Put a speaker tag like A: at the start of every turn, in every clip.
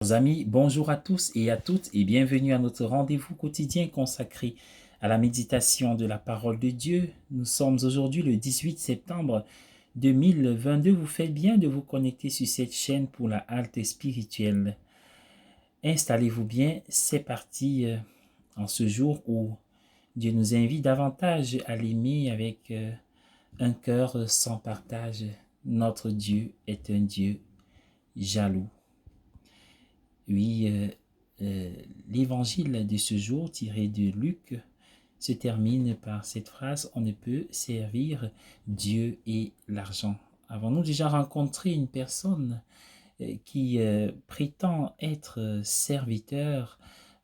A: Chers amis, bonjour à tous et à toutes et bienvenue à notre rendez-vous quotidien consacré à la méditation de la parole de Dieu. Nous sommes aujourd'hui le 18 septembre 2022. Vous faites bien de vous connecter sur cette chaîne pour la halte spirituelle. Installez-vous bien, c'est parti en ce jour où Dieu nous invite davantage à l'aimer avec un cœur sans partage. Notre Dieu est un Dieu jaloux. Oui, l'évangile de ce jour tiré de Luc se termine par cette phrase: on ne peut servir Dieu et l'argent. Avons-nous déjà rencontré une personne qui prétend être serviteur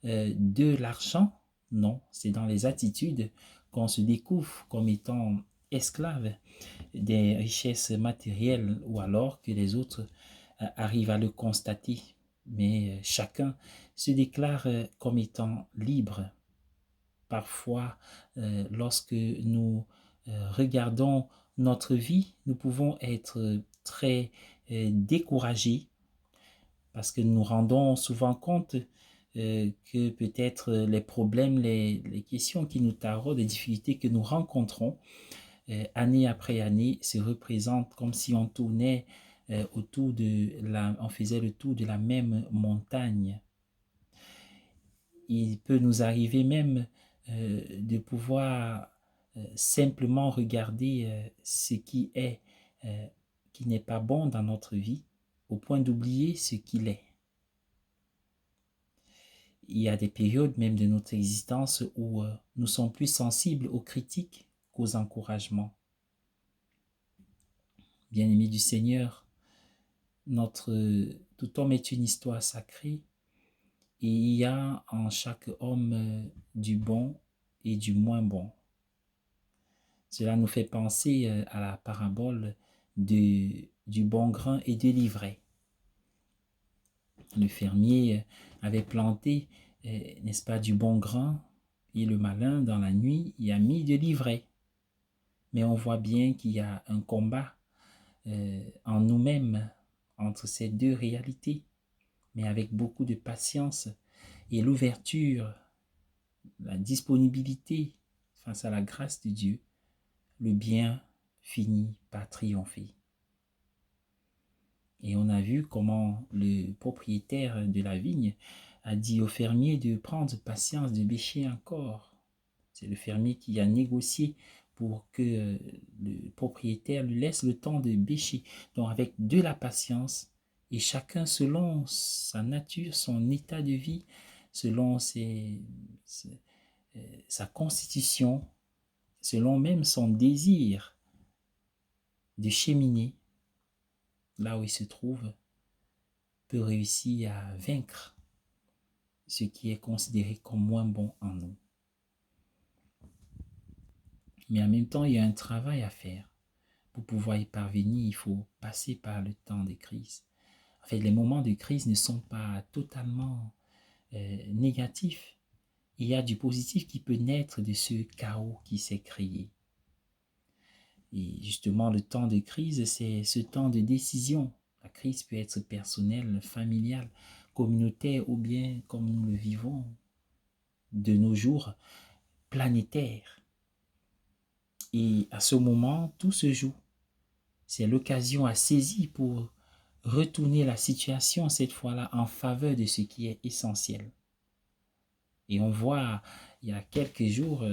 A: de l'argent? Non, c'est dans les attitudes qu'on se découvre comme étant esclave des richesses matérielles ou alors que les autres arrivent à le constater. Mais chacun se déclare comme étant libre. Parfois, lorsque nous regardons notre vie, nous pouvons être très découragés parce que nous nous rendons souvent compte que peut-être les problèmes, les questions qui nous taraudent, les difficultés que nous rencontrons année après année se représentent comme si on tournait on faisait le tour de la même montagne. Il peut nous arriver même de pouvoir simplement regarder ce qui n'est pas bon dans notre vie, au point d'oublier ce qu'il est. Il y a des périodes même de notre existence où nous sommes plus sensibles aux critiques qu'aux encouragements. Bien-aimés du Seigneur, tout homme est une histoire sacrée et il y a en chaque homme du bon et du moins bon. Cela nous fait penser à la parabole du bon grain et de l'ivraie. Le fermier avait planté, n'est-ce pas, du bon grain, et le malin, dans la nuit, y a mis de l'ivraie. Mais on voit bien qu'il y a un combat en nous-mêmes entre ces deux réalités, mais avec beaucoup de patience et l'ouverture, la disponibilité face à la grâce de Dieu, le bien finit par triompher. Et on a vu comment le propriétaire de la vigne a dit au fermier de prendre patience, de bêcher encore. C'est le fermier qui a négocié pour que le propriétaire lui laisse le temps de bêcher. Donc avec de la patience, et chacun selon sa nature, son état de vie, selon sa constitution, selon même son désir de cheminer là où il se trouve, peut réussir à vaincre ce qui est considéré comme moins bon en nous. Mais en même temps, il y a un travail à faire. Pour pouvoir y parvenir, il faut passer par le temps de crise. En fait, les moments de crise ne sont pas totalement négatifs. Il y a du positif qui peut naître de ce chaos qui s'est créé. Et justement, le temps de crise, c'est ce temps de décision. La crise peut être personnelle, familiale, communautaire ou bien, comme nous le vivons de nos jours, planétaire. Et à ce moment, tout se joue. C'est l'occasion à saisir pour retourner la situation, cette fois-là, en faveur de ce qui est essentiel. Et on voit, il y a quelques jours,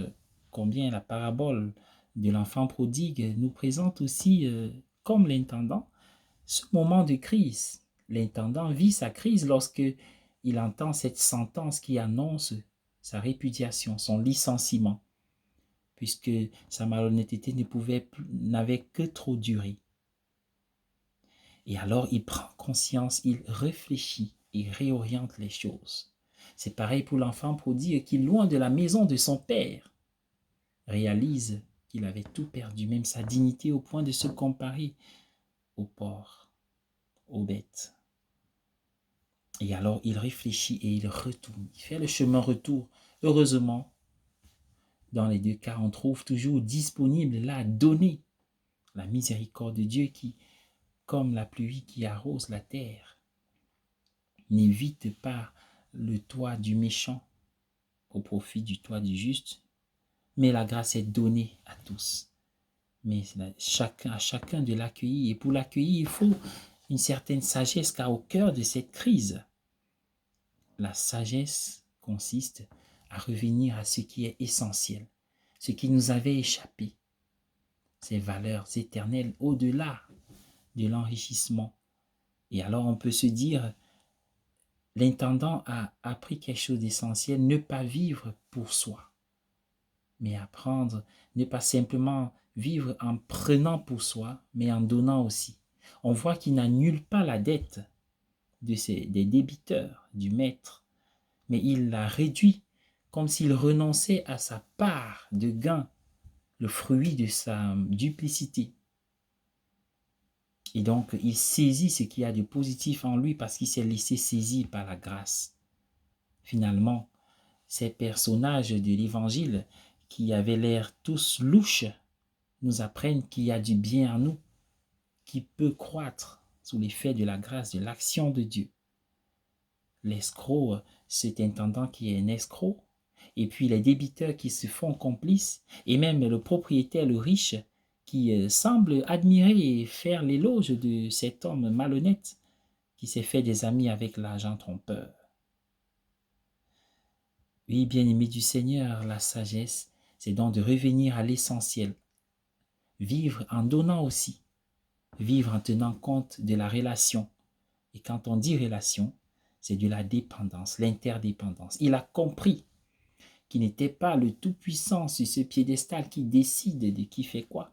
A: combien la parabole de l'enfant prodigue nous présente aussi, comme l'intendant, ce moment de crise. L'intendant vit sa crise lorsque il entend cette sentence qui annonce sa répudiation, son licenciement, puisque sa malhonnêteté n'avait que trop duré. Et alors il prend conscience, il réfléchit et réoriente les choses. C'est pareil pour l'enfant prodigue qui, loin de la maison de son père, réalise qu'il avait tout perdu, même sa dignité, au point de se comparer aux porcs, aux bêtes. Et alors il réfléchit et il retourne, il fait le chemin retour. Heureusement, dans les deux cas, on trouve toujours disponible là à donner la miséricorde de Dieu qui, comme la pluie qui arrose la terre, n'évite pas le toit du méchant au profit du toit du juste, mais la grâce est donnée à tous. Mais à chacun de l'accueillir. Et pour l'accueillir, il faut une certaine sagesse, car au cœur de cette crise, la sagesse consiste à revenir à ce qui est essentiel, ce qui nous avait échappé, ces valeurs éternelles au-delà de l'enrichissement. Et alors on peut se dire, l'intendant a appris quelque chose d'essentiel, ne pas vivre pour soi, mais apprendre, ne pas simplement vivre en prenant pour soi, mais en donnant aussi. On voit qu'il n'annule pas la dette des débiteurs, du maître, mais il la réduit comme s'il renonçait à sa part de gain, le fruit de sa duplicité. Et donc, il saisit ce qu'il y a de positif en lui parce qu'il s'est laissé saisir par la grâce. Finalement, ces personnages de l'Évangile qui avaient l'air tous louches nous apprennent qu'il y a du bien en nous qui peut croître sous l'effet de la grâce, de l'action de Dieu. L'escroc, cet intendant qui est un escroc, et puis les débiteurs qui se font complices, et même le propriétaire, le riche, qui semble admirer et faire l'éloge de cet homme malhonnête qui s'est fait des amis avec l'argent trompeur. Oui, bien-aimé du Seigneur, la sagesse, c'est donc de revenir à l'essentiel. Vivre en donnant aussi. Vivre en tenant compte de la relation. Et quand on dit relation, c'est de la dépendance, l'interdépendance. Il a compris qu'il n'était pas le tout-puissant sur ce piédestal qui décide de qui fait quoi,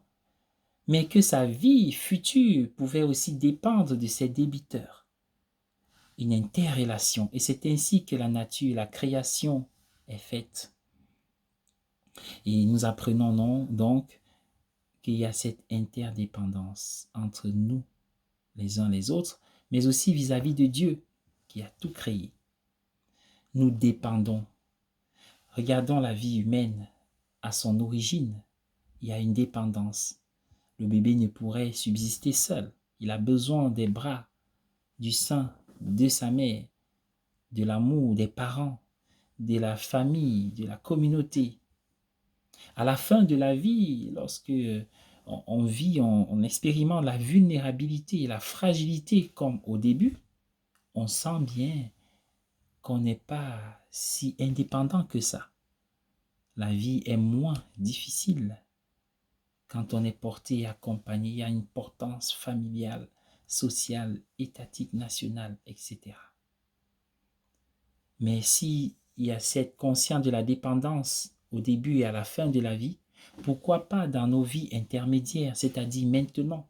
A: mais que sa vie future pouvait aussi dépendre de ses débiteurs. Une interrelation. Et c'est ainsi que la nature, la création est faite. Et nous apprenons donc qu'il y a cette interdépendance entre nous, les uns les autres, mais aussi vis-à-vis de Dieu qui a tout créé. Nous dépendons. Regardons la vie humaine à son origine. Il y a une dépendance. Le bébé ne pourrait subsister seul. Il a besoin des bras, du sein, de sa mère, de l'amour des parents, de la famille, de la communauté. À la fin de la vie, lorsque on vit, on expérimente la vulnérabilité et la fragilité comme au début, on sent bien qu'on n'est pas si indépendant que ça. La vie est moins difficile quand on est porté et accompagné. Il y a une portance familiale, sociale, étatique, nationale, etc. Mais s'il y a cette conscience de la dépendance au début et à la fin de la vie, pourquoi pas dans nos vies intermédiaires, c'est-à-dire maintenant?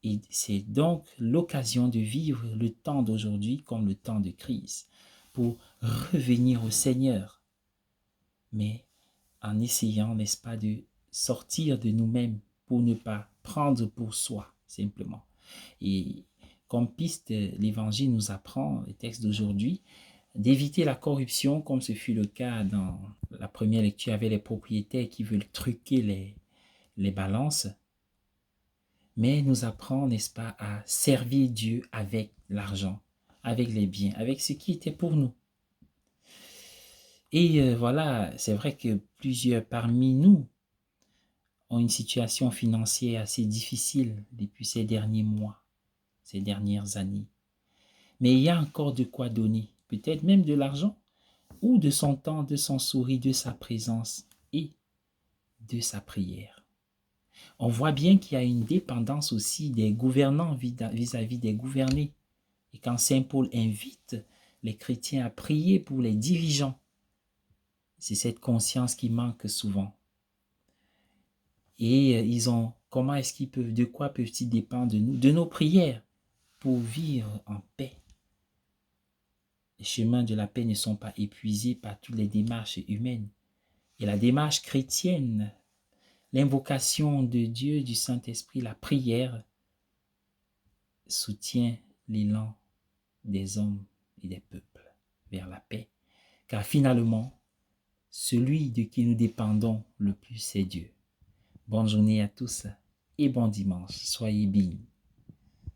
A: Et c'est donc l'occasion de vivre le temps d'aujourd'hui comme le temps de crise, pour revenir au Seigneur, mais en essayant, n'est-ce pas, de sortir de nous-mêmes pour ne pas prendre pour soi, simplement. Et comme piste, l'Évangile nous apprend, le texte d'aujourd'hui, d'éviter la corruption, comme ce fut le cas dans la première lecture avec les propriétaires qui veulent truquer les balances, mais nous apprend, n'est-ce pas, à servir Dieu avec l'argent, avec les biens, avec ce qui était pour nous. Et voilà, c'est vrai que plusieurs parmi nous ont une situation financière assez difficile depuis ces derniers mois, ces dernières années. Mais il y a encore de quoi donner, peut-être même de l'argent, ou de son temps, de son sourire, de sa présence et de sa prière. On voit bien qu'il y a une dépendance aussi des gouvernants vis-à-vis des gouvernés. Et quand Saint Paul invite les chrétiens à prier pour les dirigeants, c'est cette conscience qui manque souvent. Et comment est-ce qu'ils peuvent, de quoi peuvent-ils dépendre de nous? De nos prières pour vivre en paix. Les chemins de la paix ne sont pas épuisés par toutes les démarches humaines. Et la démarche chrétienne, l'invocation de Dieu, du Saint-Esprit, la prière, soutient l'élan des hommes et des peuples vers la paix. Car finalement, celui de qui nous dépendons le plus, c'est Dieu. Bonne journée à tous et bon dimanche. Soyez bénis.